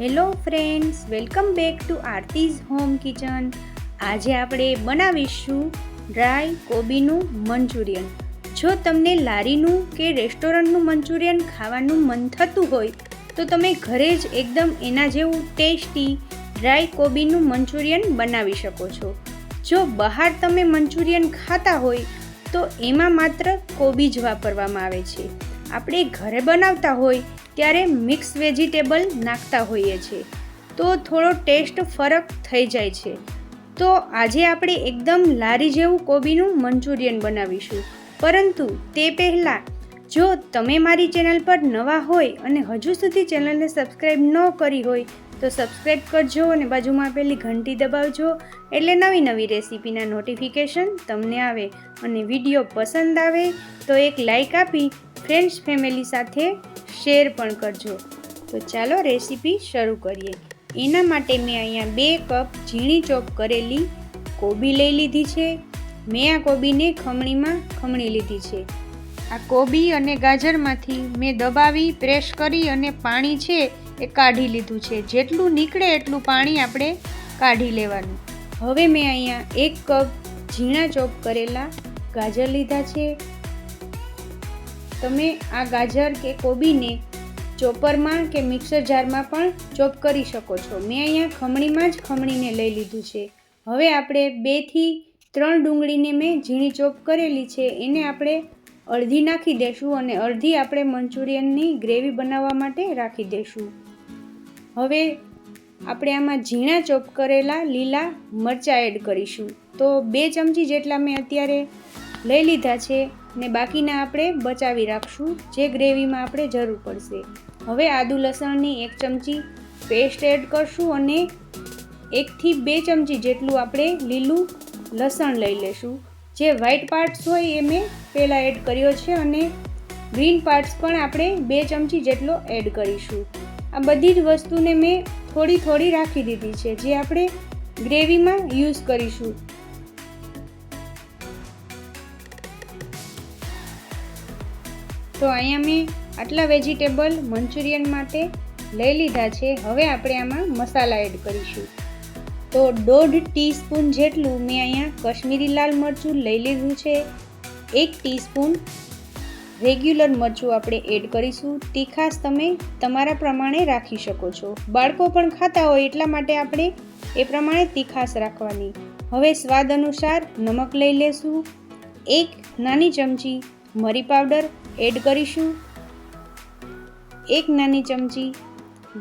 Hello friends, welcome back to Aarti's home kitchen. આજે આપણે બનાવીશું ડ્રાય કોબીનું મંચુરિયન. જો તમને લારીનું કે રેસ્ટોરન્ટનું મંચુરિયન ખાવાનું મન થતું હોય તો તમે ઘરે જ એકદમ એના જેવું ટેસ્ટી ડ્રાય કોબીનું મંચુરિયન બનાવી શકો છો. જો બહાર તમે મંચુરિયન ખાતા હોય તો એમાં માત્ર કોબી જ વાપરવામાં આવે છે. આપણે ઘરે બનાવતા હોય ત્યારે મિક્સ વેજીટેબલ નાખતા હોઈએ છીએ તો થોડો ટેસ્ટ ફરક થઈ જાય છે. તો આજે આપણે એકદમ લારી જેવું કોબીનું મંચુરિયન બનાવીશું. પરંતુ તે પહેલાં જો તમે મારી ચેનલ પર નવા હોય અને હજુ સુધી ચેનલને સબસ્ક્રાઈબ ન કરી હોય તો સબસ્ક્રાઈબ કરજો અને બાજુમાં આપેલી ઘંટી દબાવજો, એટલે નવી નવી રેસીપીના નોટિફિકેશન તમને આવે. અને વિડીયો પસંદ આવે તો એક લાઈક આપી ફ્રેન્ડ્સ ફેમિલી સાથે શેર પણ કરજો. તો ચાલો રેસીપી શરૂ કરીએ. એના માટે મેં અહીંયા 2 કપ ઝીણી ચોપ કરેલી કોબી લઈ લીધી છે. મેં આ કોબીને ખમણી લીધી છે. આ કોબી અને ગાજરમાંથી મેં દબાવી પ્રેસ કરી અને પાણી છે એ કાઢી લીધું છે. જેટલું નીકળે એટલું પાણી આપણે કાઢી લેવાનું. હવે મેં અહીંયા 1 કપ ઝીણા ચોપ કરેલા ગાજર લીધા છે. તમે આ ગાજર કે કોબીને ચોપરમાં કે મિક્સર જારમાં પણ ચોપ કરી શકો છો. મેં અહીંયા ખમણીમાં જ ખમણીને લઈ લીધું છે. હવે આપણે 2 થી 3 ડુંગળીને મેં ઝીણી ચોપ કરેલી છે એને આપણે અડધી નાખી દઈશું અને અડધી આપણે મંચુરિયનની ગ્રેવી બનાવવા માટે રાખી દઈશું. હવે આપણે આમાં ઝીણા ચોપ કરેલા લીલા મરચાં એડ કરીશું. તો 2 ચમચી જેટલા મેં અત્યારે લઈ લીધા છે ને બાકીના આપણે બચાવી રાખશું જે ગ્રેવીમાં આપણે જરૂર પડશે. હવે આદુ લસણની 1 ચમચી પેસ્ટ એડ કરશું અને 1 થી 2 ચમચી જેટલું આપણે લીલું લસણ લઈ લેશું. જે વ્હાઈટ પાર્ટ્સ હોય એ મેં પહેલાં એડ કર્યો છે અને ગ્રીન પાર્ટ્સ પણ આપણે 2 ચમચી જેટલો એડ કરીશું. આ બધી જ વસ્તુને મેં થોડી થોડી રાખી દીધી છે જે આપણે ગ્રેવીમાં યુઝ કરીશું. તો અહીંયા મેં આટલા વેજીટેબલ મંચુરિયન માટે લઈ લીધા છે. હવે આપણે આમાં મસાલા એડ કરીશું. તો 1.5 ટીસ્પૂન જેટલું મેં અહીંયા કશ્મીરી લાલ મરચું લઈ લીધું છે. 1 ટીસ્પૂન રેગ્યુલર મરચું આપણે એડ કરીશું. તીખાશ તમે તમારા પ્રમાણે રાખી શકો છો. બાળકો પણ ખાતા હોય એટલા માટે આપણે એ પ્રમાણે તીખાશ રાખવાની. હવે સ્વાદ અનુસાર નમક લઈ લેશું. 1 નાની ચમચી મરી પાવડર એડ કરીશું. 1 નાની ચમચી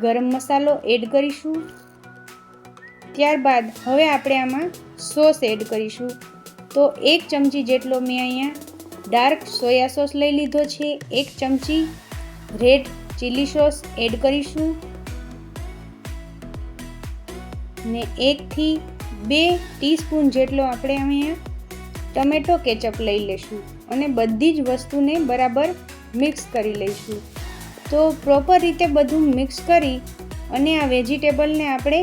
ગરમ મસાલો એડ કરીશું. ત્યારબાદ હવે આપણે આમાં સોસ એડ કરીશું. તો 1 ચમચી જેટલો મેં અહીંયા ડાર્ક સોયા સોસ લઈ લીધો છે. 1 ચમચી રેડ ચીલી સોસ એડ કરીશું ને 1 થી 2 ટીસ્પૂન જેટલો આપણે અહીંયા ટમેટો કેચઅપ લઈ લઈશું અને બધી જ વસ્તુને બરાબર મિક્સ કરી લઈશું. તો પ્રોપર રીતે બધું મિક્સ કરી અને આ વેજીટેબલને આપણે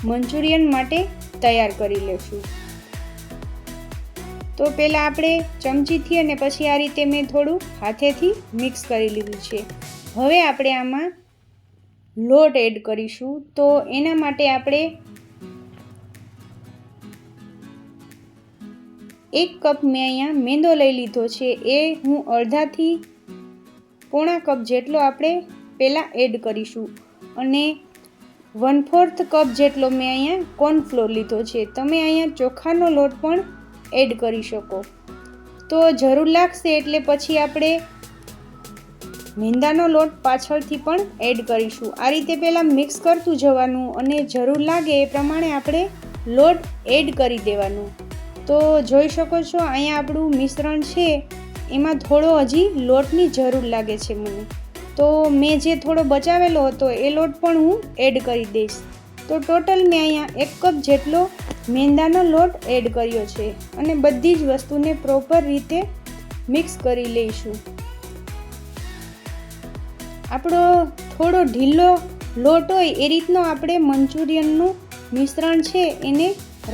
મંચુરિયન માટે તૈયાર કરી લઈશું. તો પહેલાં આપણે ચમચીથી અને પછી આ રીતે મેં થોડું હાથેથી મિક્સ કરી લીધું છે. હવે આપણે આમાં લોટ એડ કરીશું. તો એના માટે આપણે 1 કપ મેં અહીંયા મેંદો લઈ લીધો છે. એ હું અડધાથી પોણા કપ જેટલો આપણે પહેલાં એડ કરીશું અને 1/4 કપ જેટલો મેં અહીંયા કોર્નફ્લોર લીધો છે. તમે અહીંયા ચોખાનો લોટ પણ એડ કરી શકો. તો જરૂર લાગશે એટલે પછી આપણે મેંદાનો લોટ પાછળથી પણ એડ કરીશું. આ રીતે પહેલાં મિક્સ કરતું જવાનું અને જરૂર લાગે એ પ્રમાણે આપણે લોટ એડ કરી દેવાનું. તો જોઈ શકો છો અહીંયા આપણું મિશ્રણ છે એમાં થોડો હજી લોટની જરૂર લાગે છે મને. તો મેં જે થોડો બચાવેલો હતો એ લોટ પણ હું એડ કરી દઈશ. તો ટોટલ મેં અહીંયા 1 કપ જેટલો મેંદાનો લોટ એડ કર્યો છે અને બધી જ વસ્તુને પ્રોપર રીતે મિક્સ કરી લઈશું. આપણો થોડો ઢીલો લોટ હોય એ રીતનો આપણે મંચુરિયનનું મિશ્રણ છે એને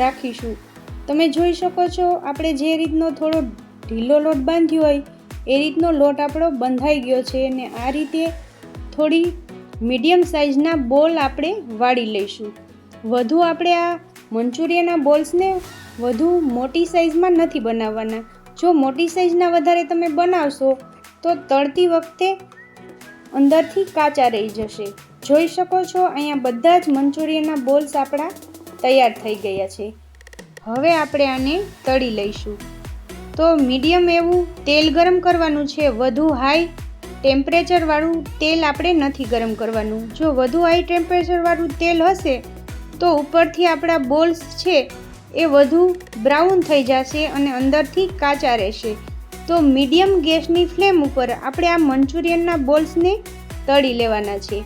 રાખીશું. તમે જોઈ શકો છો આપણે જે રીતનો થોડો ઢીલો લોટ બાંધ્યો હોય એ રીતનો લોટ આપણો બંધાઈ ગયો છે અને આ રીતે થોડી મીડિયમ સાઇઝના બોલ આપણે વાળી લઈશું. વધુ આપણે આ મંચુરિયનના બોલ્સને વધુ મોટી સાઇઝમાં નથી બનાવવાના. જો મોટી સાઇઝના વધારે તમે બનાવશો તો તળતી વખતે અંદરથી કાચા રહી જશે. જોઈ શકો છો અહીંયા બધા જ મંચુરિયનના બોલ્સ આપણા તૈયાર થઈ ગયા છે. હવે આપણે આને તળી લઈશું. તો મીડિયમ એવું તેલ ગરમ કરવાનું છે. વધુ હાઈ ટેમ્પરેચરવાળું તેલ આપણે નથી ગરમ કરવાનું. જો વધુ હાઈ ટેમ્પરેચરવાળું તેલ હશે તો ઉપરથી આપણા બોલ્સ છે એ વધુ બ્રાઉન થઈ જશે અને અંદરથી કાચા રહેશે. તો મીડિયમ ગેસની ફ્લેમ ઉપર આપણે આ મંચુરિયનના બોલ્સને તળી લેવાના છે.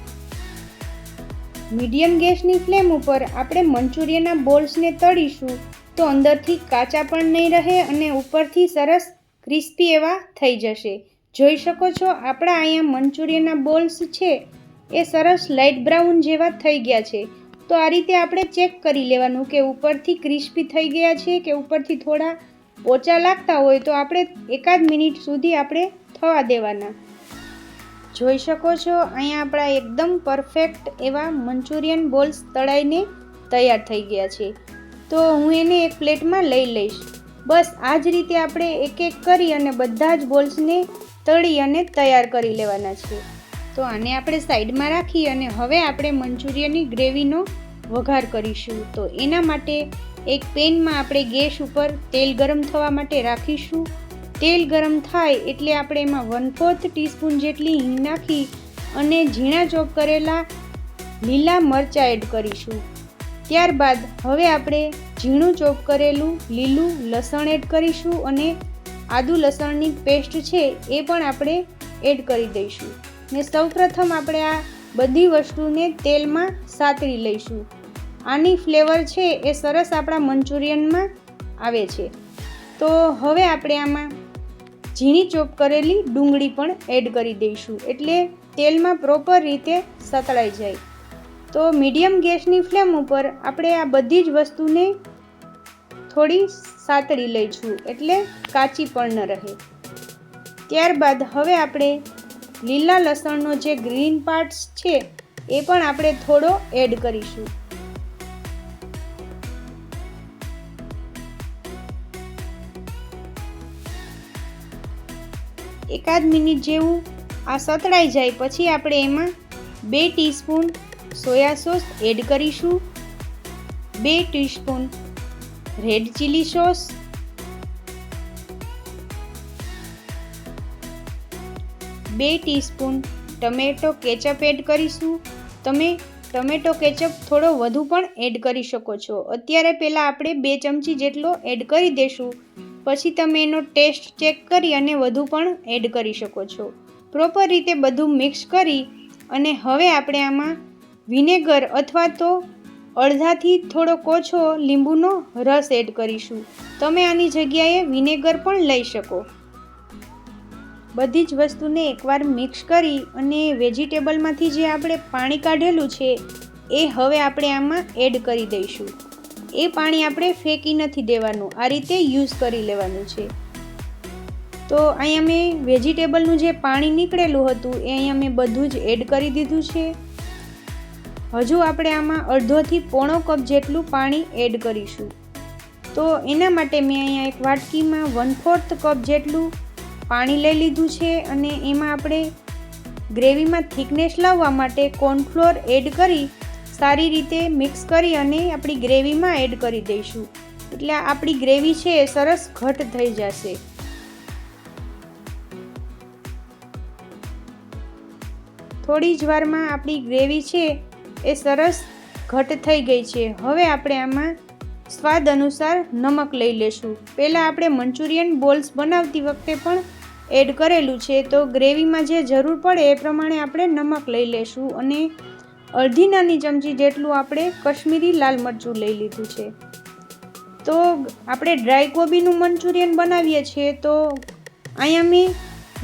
મીડિયમ ગેસની ફ્લેમ ઉપર આપણે મંચુરિયનના બોલ્સને તળીશું તો અંદરથી કાચા પણ નહીં રહે અને ઉપરથી સરસ ક્રિસ્પી એવા થઈ જશે. જોઈ શકો છો આપણા અહીંયા મંચુરિયનના બોલ્સ છે એ સરસ લાઇટ બ્રાઉન જેવા થઈ ગયા છે. તો આ રીતે આપણે ચેક કરી લેવાનું કે ઉપરથી ક્રિસ્પી થઈ ગયા છે કે ઉપરથી થોડા પોચા લાગતા હોય તો આપણે 1 મિનિટ સુધી આપણે થવા દેવાના. જોઈ શકો છો અહીંયા આપણા એકદમ પરફેક્ટ એવા મંચુરિયન બોલ્સ તળાઈને તૈયાર થઈ ગયા છે. તો હું એને એક પ્લેટમાં લઈ લઈશ. બસ આ જ રીતે આપણે એક એક કરી અને બધા જ બોલ્સને તળી અને તૈયાર કરી લેવાના છે. તો આને આપણે સાઈડમાં રાખી અને હવે આપણે મંચુરિયનની ગ્રેવીનો વઘાર કરીશું. તો એના માટે એક પેનમાં આપણે ગેસ ઉપર તેલ ગરમ થવા માટે રાખીશું. તેલ ગરમ થાય એટલે આપણે એમાં 1/4 ટીસ્પૂન જેટલી હિંગ નાખી અને ઝીણા ચોપ કરેલા લીલા મરચાં એડ કરીશું. ત્યારબાદ હવે આપણે ઝીણું ચોપ કરેલું લીલું લસણ એડ કરીશું અને આદુ લસણની પેસ્ટ છે એ પણ આપણે એડ કરી દઈશું. ને સૌપ્રથમ આપણે આ બધી વસ્તુને તેલમાં સાતળી લઈશું. આની ફ્લેવર છે એ સરસ આપણા મંચુરિયનમાં આવે છે. તો હવે આપણે આમાં ઝીણી ચોપ કરેલી ડુંગળી પણ એડ કરી દઈશું એટલે તેલમાં પ્રોપર રીતે સતળાઈ જાય. તો મીડિયમ ગેસની ફ્લેમ ઉપર આપણે આ બધી જ વસ્તુને થોડી સાતળી લઈશું એટલે કાચી પણ ન રહે. ત્યારબાદ હવે આપણે લીલા લસણનો જે ગ્રીન પાર્ટ્સ છે એ પણ આપણે થોડો એડ કરીશું. એકાદ મિનિટ જેવું આ સતળાઈ જાય પછી આપણે એમાં 2 ટીસ્પૂન સોયા સોસ એડ કરીશું, 2 teaspoon red chilli sauce, 2 teaspoon tomato ketchup add કરીશું. તમે ટમેટો કેચઅપ થોડો વધુ પણ એડ કરી શકો છો. અત્યારે પહેલાં આપણે 2 ચમચી જેટલો એડ કરી દઈશું. પછી તમે એનો ટેસ્ટ ચેક કરી અને વધુ પણ એડ કરી શકો છો. પ્રોપર રીતે બધું મિક્સ કરી અને હવે આપણે આમાં વિનેગર અથવા તો અડધાથી થોડો ઓછો લીંબુનો રસ એડ કરીશું. તમે આની જગ્યાએ વિનેગર પણ લઈ શકો. બધી જ વસ્તુને એકવાર મિક્સ કરી અને વેજીટેબલમાંથી જે આપણે પાણી કાઢેલું છે એ હવે આપણે આમાં એડ કરી દઈશું. એ પાણી આપણે ફેંકી નથી દેવાનું, આ રીતે યુઝ કરી લેવાનું છે. તો અહીંયા મેં વેજીટેબલનું જે પાણી નીકળેલું હતું એ અહીંયા મેં બધું જ એડ કરી દીધું છે. હજુ આપણે આમાં અડધોથી પોણો કપ જેટલું પાણી એડ કરીશું. તો એના માટે મેં અહીંયા એક વાટકીમાં 1/4 કપ જેટલું પાણી લઈ લીધું છે અને એમાં આપણે ગ્રેવીમાં થિકનેસ લાવવા માટે કોર્નફ્લોર એડ કરી સારી રીતે મિક્સ કરી અને આપણી ગ્રેવીમાં એડ કરી દઈશું. એટલે આપણી ગ્રેવી છે એ સરસ ઘટ થઈ જશે. થોડી જ વારમાં આપણી ગ્રેવી છે એ સરસ ઘટ થઈ ગઈ છે. હવે આપણે આમાં સ્વાદ અનુસાર નમક લઈ લેશું. પહેલાં આપણે મંચુરિયન બોલ્સ બનાવતી વખતે પણ એડ કરેલું છે. તો ગ્રેવીમાં જે જરૂર પડે એ પ્રમાણે આપણે નમક લઈ લેશું અને અડધી નાની ચમચી જેટલું આપણે કશ્મીરી લાલ મરચું લઈ લીધું છે. તો આપણે ડ્રાય કોબીનું મંચુરિયન બનાવીએ છીએ તો અહીંયા મેં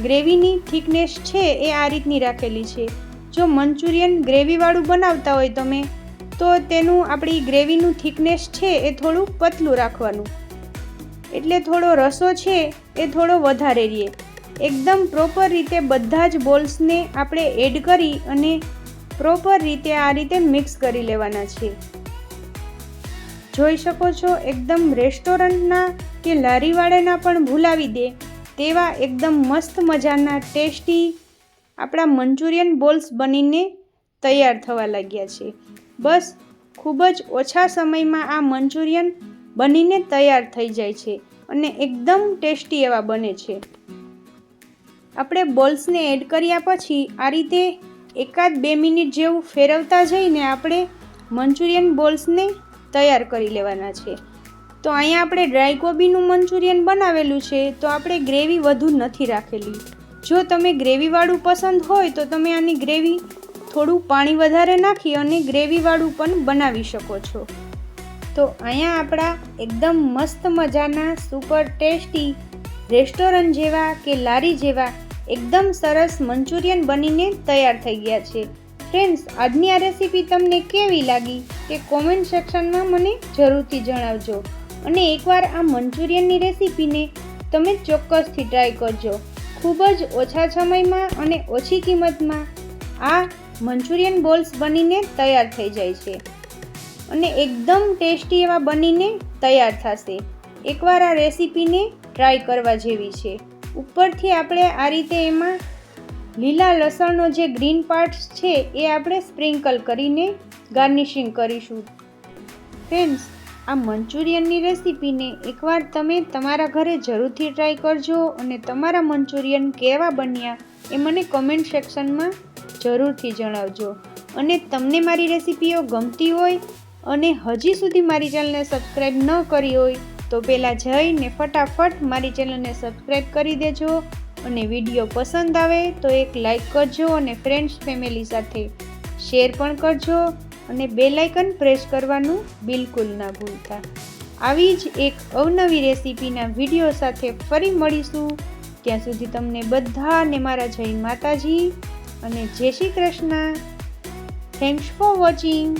ગ્રેવીની થિકનેસ છે એ આ રીતની રાખેલી છે. જો મંચુરિયન ગ્રેવીવાળું બનાવતા હોય તમે તો તેનું આપણી ગ્રેવીનું થિકનેસ છે એ થોડું પતલું રાખવાનું એટલે થોડો રસો છે એ થોડો વધારે રહે. એકદમ પ્રોપર રીતે બધા જ બોલ્સને આપણે એડ કરી અને પ્રોપર રીતે આ રીતે મિક્સ કરી લેવાના છે. જોઈ શકો છો એકદમ રેસ્ટોરન્ટના કે લારીવાળાના પણ ભૂલાવી દે તેવા એકદમ મસ્ત મજાના ટેસ્ટી આપણા મંચુરિયન બોલ્સ બનીને તૈયાર થવા લાગ્યા છે. બસ ખૂબ જ ઓછા સમયમાં આ મંચુરિયન બનીને તૈયાર થઈ જાય છે અને એકદમ ટેસ્ટી એવા બને છે. આપણે બોલ્સને એડ કર્યા પછી આ રીતે 1-2 મિનિટ જેવું ફેરવતા જઈને આપણે મંચુરિયન બોલ્સને તૈયાર કરી લેવાના છે. તો અહીંયા આપણે ડ્રાય કોબીનું મંચુરિયન બનાવેલું છે તો આપણે ગ્રેવી વધુ નથી રાખેલી. જો તમે ગ્રેવીવાળું પસંદ હોય તો તમે આની ગ્રેવી થોડું પાણી વધારે નાખી અને ગ્રેવીવાળું પણ બનાવી શકો છો. તો અહીંયા આપણા એકદમ મસ્ત મજાના સુપર ટેસ્ટી રેસ્ટોરન્ટ જેવા કે લારી જેવા એકદમ સરસ મંચુરિયન બનીને તૈયાર થઈ ગયા છે. ફ્રેન્ડ્સ, આજની આ રેસીપી તમને કેવી લાગી તે કોમેન્ટ સેક્શનમાં મને જરૂરથી જણાવજો અને એકવાર આ મંચુરિયનની રેસીપીને તમે ચોક્કસથી ટ્રાય કરજો. ખૂબ જ ઓછા સમયમાં અને ઓછી કિંમતમાં આ મંચુરિયન બોલ્સ બનીને તૈયાર થઈ જાય છે અને એકદમ ટેસ્ટી એવા બનીને તૈયાર થશે. એકવાર આ રેસીપીને ટ્રાય કરવા જેવી છે. ઉપરથી આપણે આ રીતે એમાં લીલા લસણનો જે ગ્રીન પાર્ટ્સ છે એ આપણે સ્પ્રિંકલ કરીને ગાર્નિશિંગ કરીશું. ફ્રેન્ડ્સ, આ મંચુરિયનની રેસીપીને એકવાર તમે તમારા ઘરે જરૂરથી ટ્રાય કરજો અને તમારા મંચુરિયન કેવા બન્યા એ મને કમેન્ટ સેક્શનમાં જરૂરથી જણાવજો. અને તમને મારી રેસીપીઓ ગમતી હોય અને હજી સુધી મારી ચેનલને સબસ્ક્રાઈબ ન કરી હોય તો પહેલાં જઈને ફટાફટ મારી ચેનલને સબસ્ક્રાઈબ કરી દેજો અને વિડીયો પસંદ આવે તો એક લાઈક કરજો અને ફ્રેન્ડ્સ ફેમિલી સાથે શેર પણ કરજો અને બેલ આઇકન પ્રેસ કરવાનું બિલકુલ ના ભૂલતા. આવી જ એક અવનવી રેસીપીના વિડીયો સાથે ફરી મળીશું. ત્યાં સુધી તમને બધાને મારા જય માતાજી અને જય Shri Krishna. Thanks for watching.